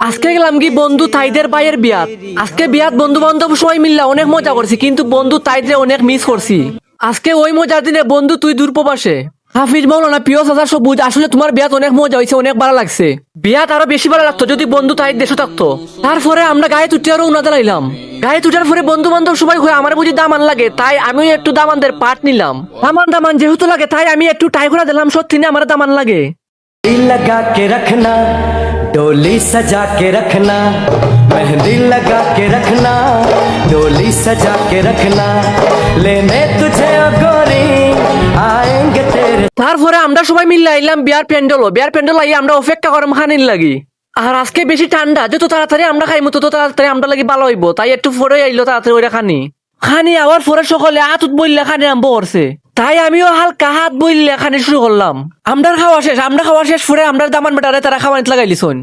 আজকে গেলাম কি বন্ধু তাইদের ভাইয়ের বিয়াত। আজকে বিয়াত বন্ধু বান্ধব সবাই মিললা অনেক মজা করছি, কিন্তু বন্ধু তাইদের অনেক মিস করছি। আজকে ওই মজার দিনে বন্ধু তুই দূর প্রবাসে। হাফিজ মাওলানা প্রিয় চাচা সবুজ, আসলে তোমার বিয়াত অনেক মজা হয়েছে, অনেক ভালো লাগছে। বিয়াত আরো বেশি ভালো লাগতো যদি বন্ধু তাইর দেশে থাকতো। তারপরে আমরা গায়ে তুটি আরো উনাতে লাইলাম। গায়ে তুটার পরে বন্ধু বান্ধব সবাই হয়ে আমার বুঝি দামান লাগে, তাই আমিও একটু দামানদের পাট নিলাম। দামান যেহেতু লাগে তাই আমি একটু টাই করে দিলাম, সত্যি না আমার দামান লাগে। लगा के रखना, डोली सजा के रखना, मेहंदी लगा के रखना, डोली सजा के रखना, लेने तुझे ओ गोरी आएंगे तेरे। তারপরে আমরা সবাই মিলে আইলাম বিয়ার প্যান্ডেল আই আমরা অপেক্ষা করলাম খানির লাগি। আর আজকে বেশি ঠান্ডা, যত তাড়াতাড়ি আমরা খাইমু তত তাড়াতাড়ি আমরা লাগি ভালো হইব, তাই একটু পরে আইলো তাড়াতাড়ি ওইটা খানি আবার পরে সকলে হাত বললে খানি আরম্ভ করছে, তাই আমিও হালকা হাত বললে খানি শুরু করলাম। আমরা খাওয়া শেষ পরে আমরা দামান বেটারে তারা খাওয়ানিতে লাগাইলিছন।